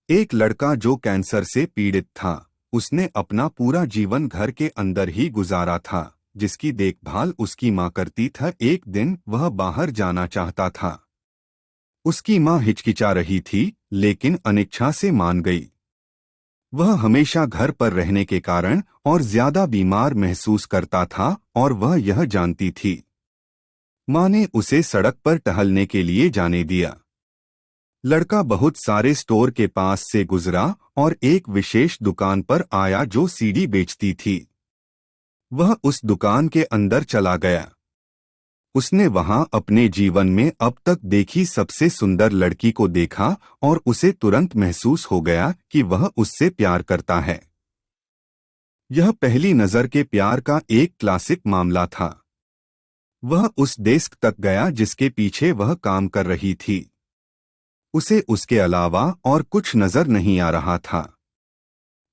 एक लड़का जो कैंसर से पीड़ित था, उसने अपना पूरा जीवन घर के अंदर ही गुजारा था, जिसकी देखभाल उसकी माँ करती था। एक दिन वह बाहर जाना चाहता था। उसकी माँ हिचकिचा रही थी, लेकिन अनिच्छा से मान गई। वह हमेशा घर पर रहने के कारण और ज्यादा बीमार महसूस करता था और वह यह जानती थी। माँ ने उसे सड़क पर टहलने के लिए जाने दिया। लड़का बहुत सारे स्टोर के पास से गुजरा और एक विशेष दुकान पर आया जो सीडी बेचती थी। वह उस दुकान के अंदर चला गया। उसने वहां अपने जीवन में अब तक देखी सबसे सुंदर लड़की को देखा और उसे तुरंत महसूस हो गया कि वह उससे प्यार करता है। यह पहली नजर के प्यार का एक क्लासिक मामला था। वह उस डेस्क तक गया जिसके पीछे वह काम कर रही थी। उसे उसके अलावा और कुछ नजर नहीं आ रहा था।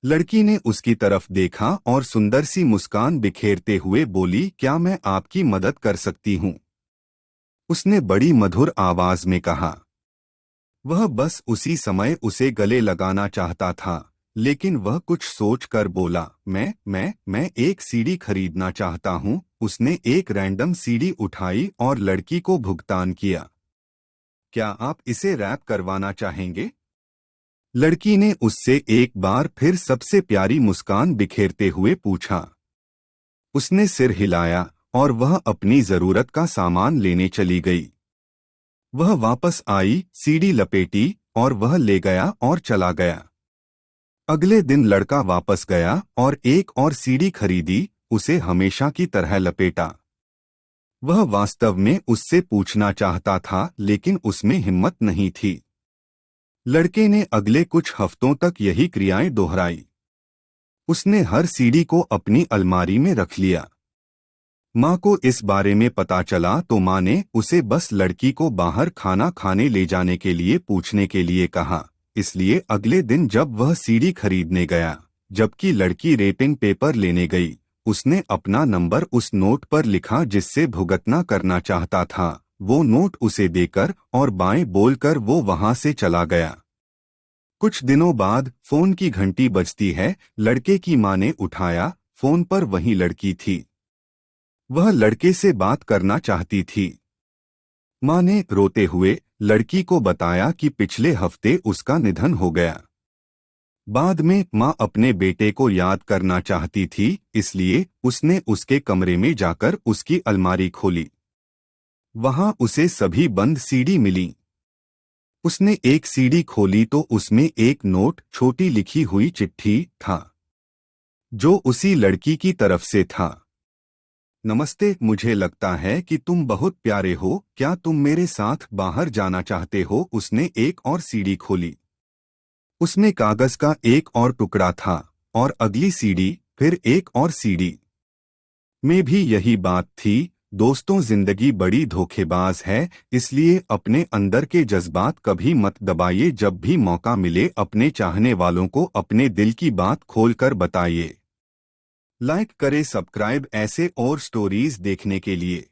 लड़की ने उसकी तरफ देखा और सुंदर सी मुस्कान बिखेरते हुए बोली, क्या मैं आपकी मदद कर सकती हूँ? उसने बड़ी मधुर आवाज में कहा। वह बस उसी समय उसे गले लगाना चाहता था, लेकिन वह कुछ सोचकर बोला, मैं एक सीडी खरीदना चाहता हूँ। उसने एक रैंडम सीडी उठाई और लड़की को भुगतान किया। क्या आप इसे रैप करवाना चाहेंगे? लड़की ने उससे एक बार फिर सबसे प्यारी मुस्कान बिखेरते हुए पूछा। उसने सिर हिलाया और वह अपनी जरूरत का सामान लेने चली गई। वह वापस आई, सीडी लपेटी और वह ले गया और चला गया। अगले दिन लड़का वापस गया और एक और सीडी खरीदी, उसे हमेशा की तरह लपेटा। वह वास्तव में उससे पूछना चाहता था, लेकिन उसमें हिम्मत नहीं थी। लड़के ने अगले कुछ हफ्तों तक यही क्रियाएं दोहराई। उसने हर सीडी को अपनी अलमारी में रख लिया। माँ को इस बारे में पता चला तो माँ ने उसे बस लड़की को बाहर खाना खाने ले जाने के लिए पूछने के लिए कहा। इसलिए अगले दिन जब वह सीडी खरीदने गया, जबकि लड़की रेटिंग पेपर लेने गई, उसने अपना नंबर उस नोट पर लिखा जिससे भुगतना करना चाहता था। वो नोट उसे देकर और बाएं बोलकर वो वहां से चला गया। कुछ दिनों बाद फोन की घंटी बजती है। लड़के की माँ ने उठाया। फोन पर वही लड़की थी। वह लड़के से बात करना चाहती थी। माँ ने रोते हुए लड़की को बताया कि पिछले हफ्ते उसका निधन हो गया। बाद में माँ अपने बेटे को याद करना चाहती थी, इसलिए उसने उसके कमरे में जाकर उसकी अलमारी खोली। वहां उसे सभी बंद सीडी मिली। उसने एक सीडी खोली तो उसमें एक नोट, छोटी लिखी हुई चिट्ठी था, जो उसी लड़की की तरफ से था। नमस्ते, मुझे लगता है कि तुम बहुत प्यारे हो। क्या तुम मेरे साथ बाहर जाना चाहते हो? उसने एक और सीडी खोली। उसमें कागज का एक और टुकड़ा था और अगली सीडी, फिर एक और सीडी में भी यही बात थी। दोस्तों, जिंदगी बड़ी धोखेबाज है, इसलिए अपने अंदर के जज्बात कभी मत दबाइए। जब भी मौका मिले अपने चाहने वालों को अपने दिल की बात खोलकर बताइए। लाइक करें, सब्सक्राइब ऐसे और स्टोरीज देखने के लिए।